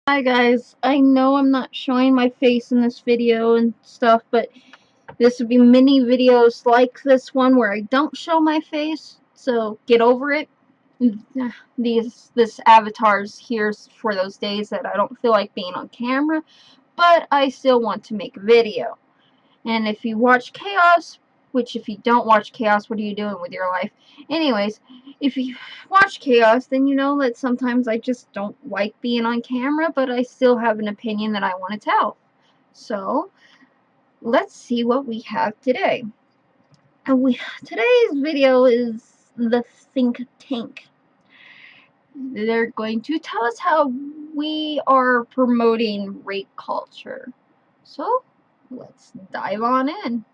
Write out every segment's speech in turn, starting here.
Hi guys, I know I'm not showing my face in this video and stuff, but this would be mini videos like this one where I don't show my face, so get over it. This avatar's here for those days that I don't feel like being on camera, but I still want to make a video. And if you watch Chaos, which if you don't watch Chaos, what are you doing with your life? Anyways, if you watch Chaos, then you know that sometimes I just don't like being on camera, but I still have an opinion that I want to tell. So, let's see what we have today. Today's video is the Think Tank. They're going to tell us how we are promoting rape culture. So, let's dive on in.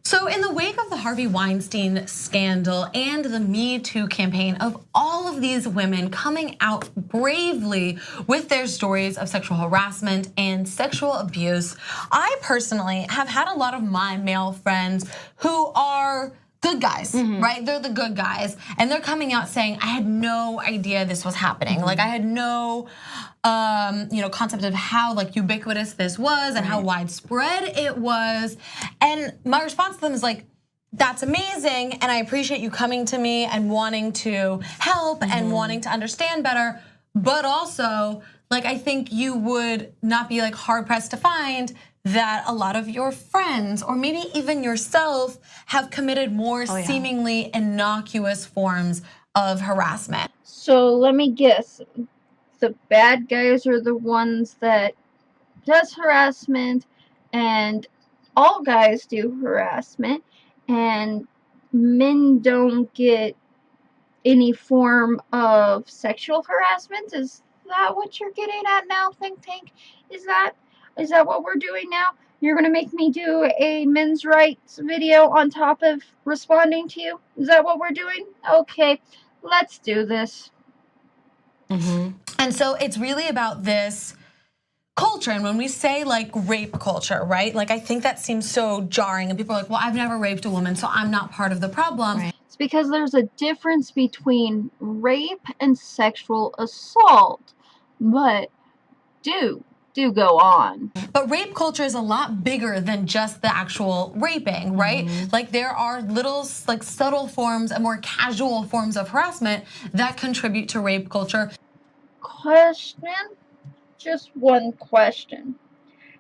So in the wake of the Harvey Weinstein scandal and the Me Too campaign of all of these women coming out bravely with their stories of sexual harassment and sexual abuse, I personally have had a lot of my male friends who are good guys, right? They're the good guys, and they're coming out saying, I had no idea this was happening. Like I had no concept of how like ubiquitous this was and how widespread it was. And my response to them is like, that's amazing, and I appreciate you coming to me and wanting to help and wanting to understand better, but also like I think you would not be like hard pressed to find that a lot of your friends or maybe even yourself have committed more seemingly innocuous forms of harassment. So let me guess. The bad guys are the ones that does harassment, and all guys do harassment, and men don't get any form of sexual harassment. Is that what you're getting at now, Think Tank? Is that what we're doing now? You're gonna make me do a men's rights video on top of responding to you? Is that what we're doing? Okay, let's do this. And so it's really about this culture. And when we say like rape culture, right? Like I think that seems so jarring, and people are like, well, I've never raped a woman, so I'm not part of the problem. Right. It's because there's a difference between rape and sexual assault. But do go on. But rape culture is a lot bigger than just the actual raping, right? Like there are little like subtle forms and more casual forms of harassment that contribute to rape culture. Question? Just one question.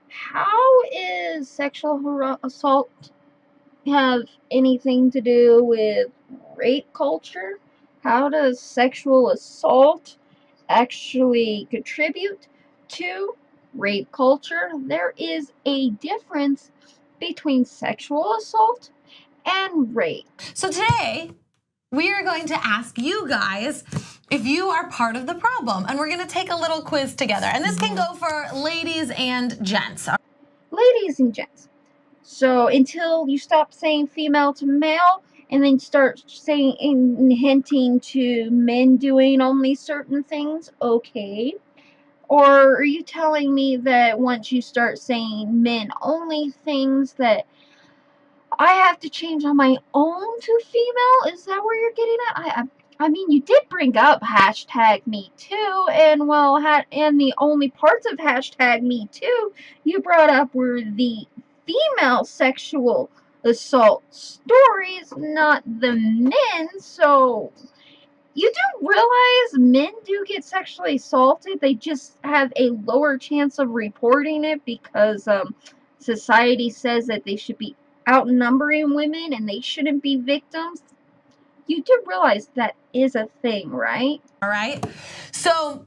How is sexual assault have anything to do with rape culture? How does sexual assault actually contribute to rape culture? There is a difference between sexual assault and rape. So today, we are going to ask you guys if you are part of the problem, and we're gonna take a little quiz together. And this can go for ladies and gents. Ladies and gents. So until you stop saying female to male and then start saying and hinting to men doing only certain things, okay. Or are you telling me that once you start saying men only things that I have to change on my own to female? Is that where you're getting at? I mean, you did bring up hashtag me too, and well, and the only parts of hashtag me too you brought up were the female sexual assault stories, not the men. So you do realize men do get sexually assaulted. They just have a lower chance of reporting it because society says that they should be outnumbering women and they shouldn't be victims. You do realize that is a thing, right? All right. So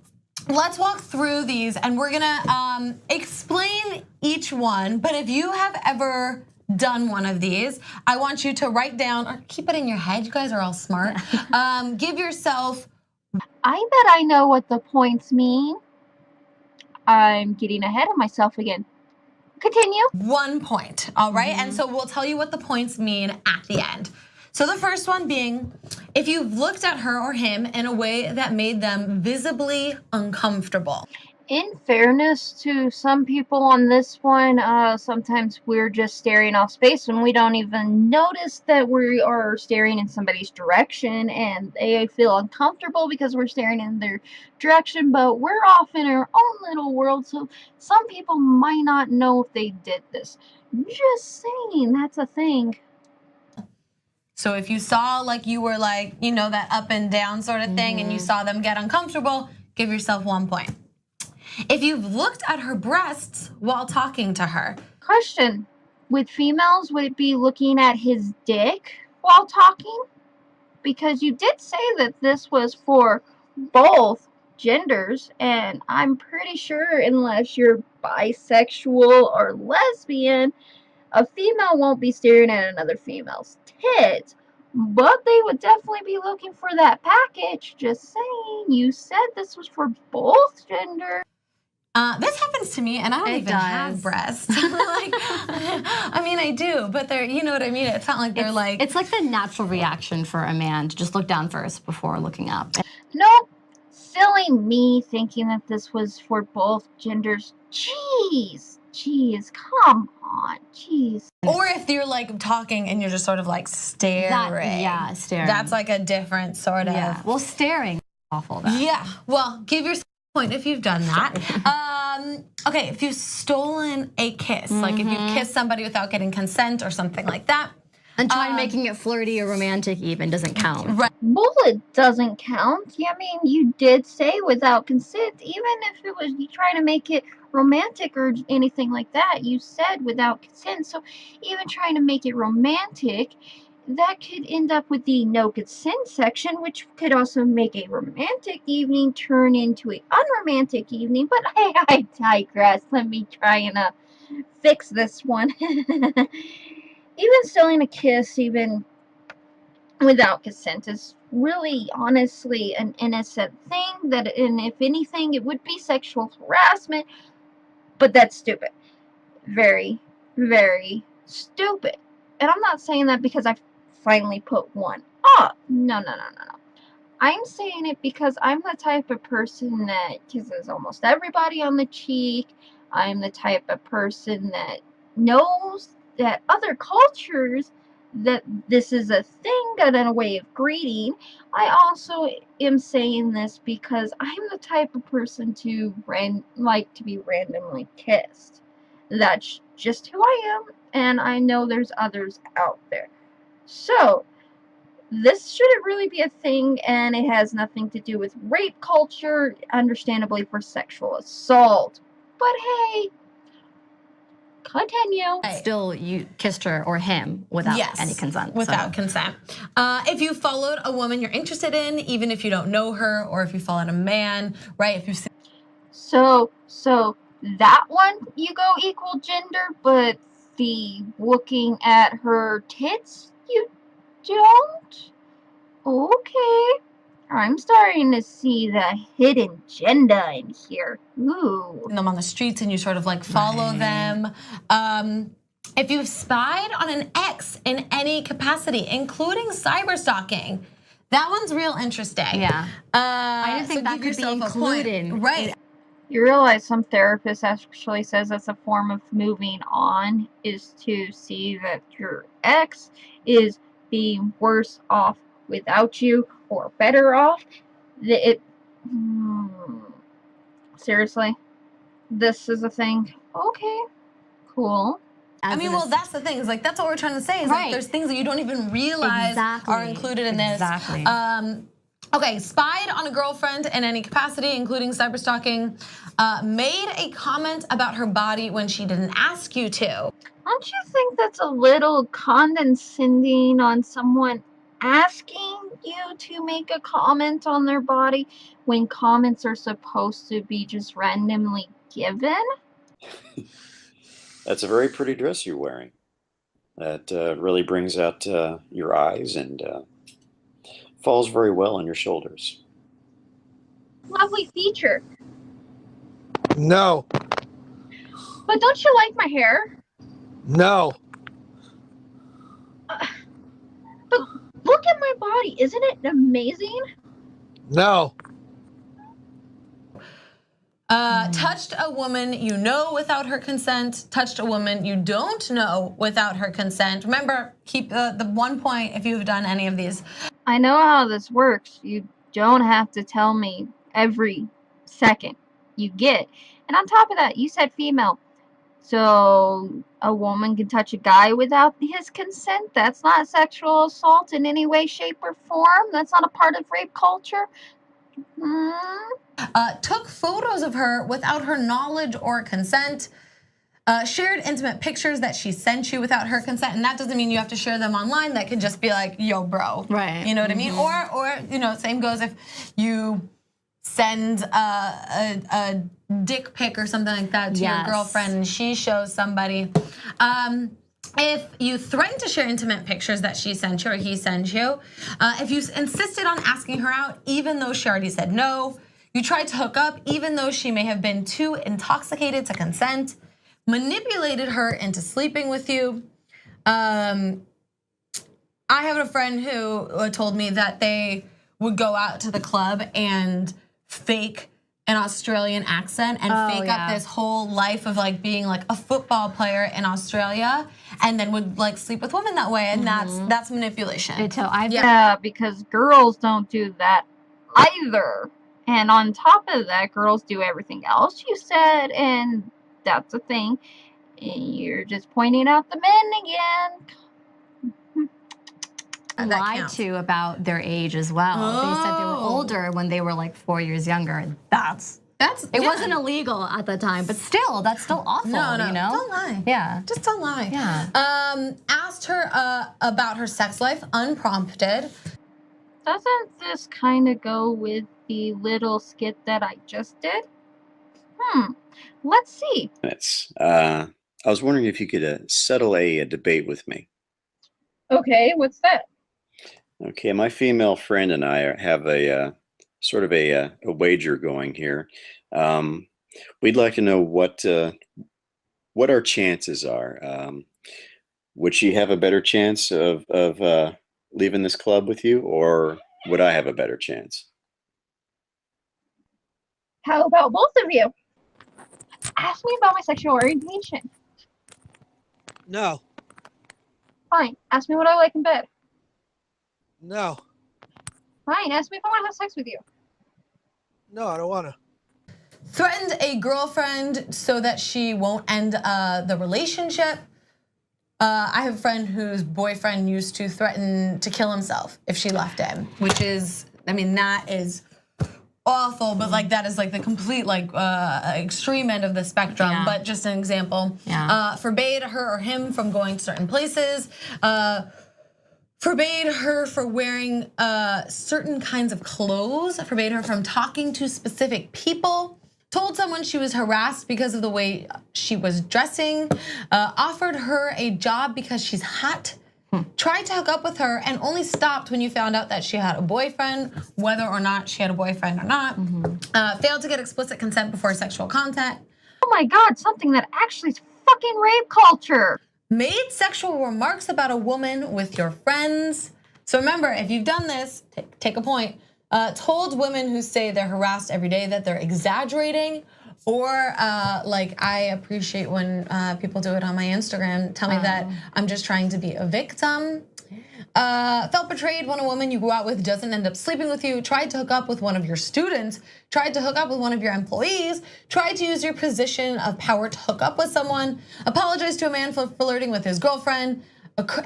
let's walk through these, and we're gonna explain each one. But if you have ever done one of these, I want you to write down or keep it in your head. You guys are all smart. Give yourself. I bet I know what the points mean. I'm getting ahead of myself again. Continue. 1 point, all right? And so we'll tell you what the points mean at the end. So the first one being, if you've looked at her or him in a way that made them visibly uncomfortable. In fairness to some people on this one, sometimes we're just staring off space and we don't even notice that we are staring in somebody's direction, and they feel uncomfortable because we're staring in their direction, but we're off in our own little world, so some people might not know if they did this. Just saying, that's a thing. So if you saw like you were like, you know, that up and down sort of thing, and you saw them get uncomfortable, give yourself 1 point. If you've looked at her breasts while talking to her. Question, with females, would it be looking at his dick while talking? Because you did say that this was for both genders, and I'm pretty sure unless you're bisexual or lesbian, a female won't be staring at another female's tits, but they would definitely be looking for that package. Just saying, you said this was for both genders. This happens to me, and I don't even have breasts. Like, I mean, I do, but they're, you know what I mean? It's not like they're like. It's like the natural reaction for a man to just look down first before looking up. Nope. Silly me thinking that this was for both genders. Jeez, come on, jeez. Or if you're like talking and you're just sort of like staring. Yeah, staring. That's like a different sort of. Yeah. Well, staring is awful. Then. Yeah. Well, give yourself a point if you've done that. Okay, if you've stolen a kiss, like if you've kissed somebody without getting consent or something like that. And trying making it flirty or romantic even doesn't count. Right. Bullet doesn't count. Yeah, I mean, you did say without consent, even if it was you trying to make it romantic or anything like that, you said without consent. So even trying to make it romantic, that could end up with the no consent section, which could also make a romantic evening turn into an unromantic evening. But hey, I digress. Let me try and fix this one. Even stealing a kiss, even without consent, is really honestly an innocent thing. That, and if anything, it would be sexual harassment. But that's stupid. Very, very stupid. And I'm not saying that because I finally put one up. No. I'm saying it because I'm the type of person that kisses almost everybody on the cheek. I'm the type of person that knows that other cultures that this is a thing and a way of greeting. I also am saying this because I'm the type of person to like to be randomly kissed. That's just who I am, and I know there's others out there. So this shouldn't really be a thing, and it has nothing to do with rape culture, understandably for sexual assault. But hey, continue. Still, you kissed her or him without any consent. Without consent. If you followed a woman you're interested in, even if you don't know her, or if you followed a man, right? If you so that one you go equal gender, but the looking at her tits you don't. Okay. I'm starting to see the hidden agenda in here. Ooh. them on the streets and you sort of like follow them. If you've spied on an ex in any capacity, including cyber stalking, that one's real interesting. Yeah. I didn't think that could be included. Right. You realize some therapist actually says that's a form of moving on, is to see that your ex is being worse off without you or better off. Seriously? This is a thing? Okay. Cool. I mean, well, that's the thing. Is like that's what we're trying to say. Is like there's things that you don't even realize are included in this. Exactly. Okay, spied on a girlfriend in any capacity, including cyber stalking. Made a comment about her body when she didn't ask you to. Don't you think that's a little condescending on someone asking you to make a comment on their body when comments are supposed to be just randomly given? That's a very pretty dress you're wearing. That really brings out your eyes and falls very well on your shoulders. Lovely feature. No. But don't you like my hair? No. But look at my body. Isn't it amazing? No. Touched a woman you know without her consent, touched a woman you don't know without her consent. Remember, keep the 1 point if you've done any of these. I know how this works. You don't have to tell me every second you get. And on top of that, you said female. So a woman can touch a guy without his consent? That's not sexual assault in any way, shape, or form? That's not a part of rape culture? Took photos of her without her knowledge or consent. Shared intimate pictures that she sent you without her consent, and that doesn't mean you have to share them online. That could just be like, yo, bro. Right. You know what I mean? Or you know, same goes if you send a dick pic or something like that to your girlfriend and she shows somebody. If you threatened to share intimate pictures that she sent you or he sent you, if you insisted on asking her out even though she already said no, you tried to hook up even though she may have been too intoxicated to consent, manipulated her into sleeping with you. I have a friend who told me that they would go out to the club and fake an Australian accent and fake up this whole life of like being like a football player in Australia, and then would like sleep with women that way, and that's manipulation. Yeah, because girls don't do that either. And on top of that, girls do everything else you said, and that's a thing. And you're just pointing out the men again. Lied to about their age as well. They said they were older when they were like 4 years younger. It wasn't illegal at the time, but still, that's still awful. No, you know? Don't lie. Yeah, just don't lie. Yeah. Asked her about her sex life unprompted. Doesn't this kind of go with the little skit that I just did? Let's see. I was wondering if you could settle a debate with me. Okay, what's that? Okay, my female friend and I have a sort of a wager going here. We'd like to know what our chances are. Would she have a better chance of leaving this club with you, or would I have a better chance? How about both of you? Ask me about my sexual orientation. No. Fine. Ask me what I like in bed. No. Fine. Ask me if I want to have sex with you. No, I don't want to. Threatened a girlfriend so that she won't end the relationship. I have a friend whose boyfriend used to threaten to kill himself if she left him, which is, I mean, that is awful, but like that is like the complete like extreme end of the spectrum. But just an example. Forbade her or him from going to certain places. Forbade her for wearing certain kinds of clothes. Forbade her from talking to specific people. Told someone she was harassed because of the way she was dressing. Offered her a job because she's hot. Tried to hook up with her and only stopped when you found out that she had a boyfriend, whether or not she had a boyfriend or not. Failed to get explicit consent before sexual contact. Oh my God, something that actually is fucking rape culture. Made sexual remarks about a woman with your friends. So remember, if you've done this, take a point. Told women who say they're harassed every day that they're exaggerating, or like I appreciate when people do it on my Instagram, tell me that I'm just trying to be a victim. Felt betrayed when a woman you go out with doesn't end up sleeping with you, tried to hook up with one of your students, tried to hook up with one of your employees, tried to use your position of power to hook up with someone, apologized to a man for flirting with his girlfriend,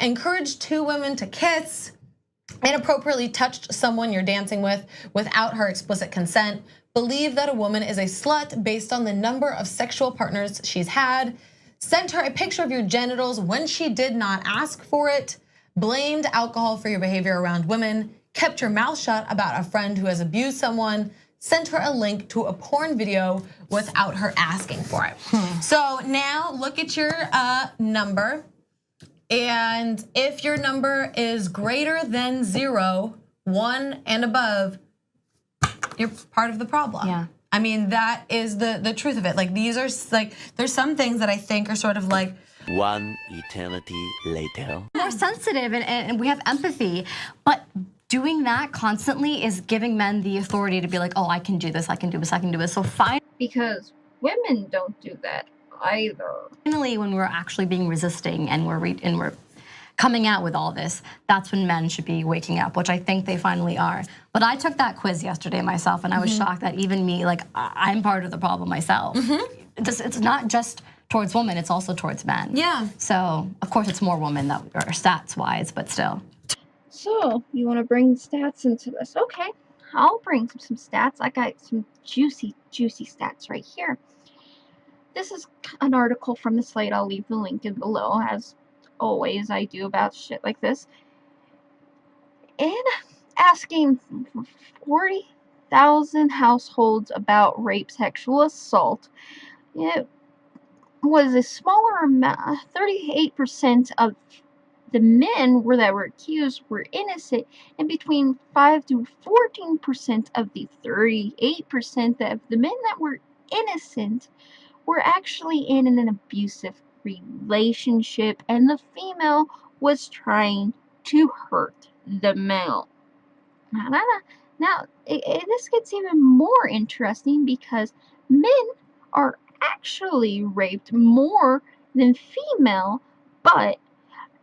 encouraged two women to kiss, inappropriately touched someone you're dancing with without her explicit consent, believe that a woman is a slut based on the number of sexual partners she's had, sent her a picture of your genitals when she did not ask for it, blamed alcohol for your behavior around women, kept your mouth shut about a friend who has abused someone, sent her a link to a porn video without her asking for it. So now look at your number. And if your number is greater than 0, 1 and above, you're part of the problem. Yeah. I mean, that is the truth of it. Like these are like, there's some things that I think are sort of like, one eternity later. More sensitive and we have empathy, but doing that constantly is giving men the authority to be like, oh, I can do this, I can do this, I can do this. So because women don't do that either. Finally, when we're actually being resisting and we're coming out with all this, that's when men should be waking up, which I think they finally are. But I took that quiz yesterday myself, and I was shocked that even me, like, I'm part of the problem myself. It's not just towards women, it's also towards men. Yeah. So, of course, it's more women that are stats-wise, but still. So, you want to bring stats into this? Okay, I'll bring some stats. I got some juicy stats right here. This is an article from the Slate. I'll leave the link in below, as always I do about shit like this. And asking 40,000 households about rape, sexual assault, it was a smaller amount. 38% of the men that were accused were innocent, and between 5 to 14% of the 38% of the men that were innocent were actually in an abusive relationship, and the female was trying to hurt the male. Now, this gets even more interesting because men are actually raped more than female, but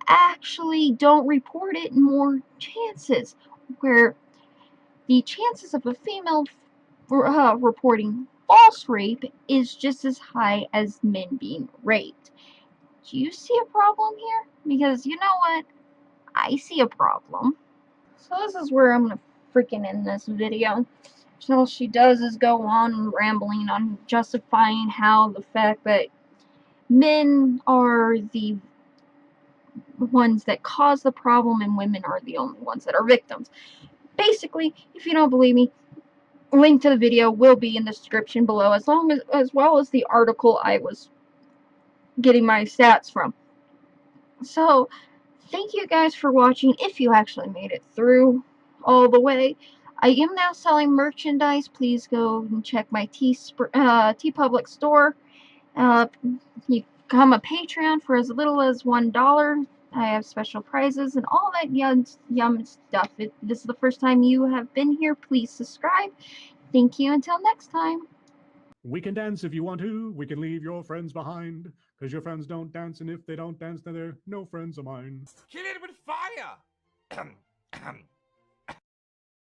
actually don't report it in more chances, where the chances of a female reporting false rape is just as high as men being raped. Do you see a problem here? Because you know what? I see a problem. So this is where I'm gonna freaking end this video. So all she does is go on rambling on justifying how the fact that men are the ones that cause the problem and women are the only ones that are victims. Basically, if you don't believe me, link to the video will be in the description below, as well as the article I was getting my stats from. So, thank you guys for watching, if you actually made it through all the way. I am now selling merchandise. Please go and check my TeePublic store. You become a Patreon for as little as $1. I have special prizes and all that yum stuff. If this is the first time you have been here, please subscribe. Thank you. Until next time. We can dance if you want to. We can leave your friends behind, because your friends don't dance, and if they don't dance, then they're no friends of mine. Kill it with fire!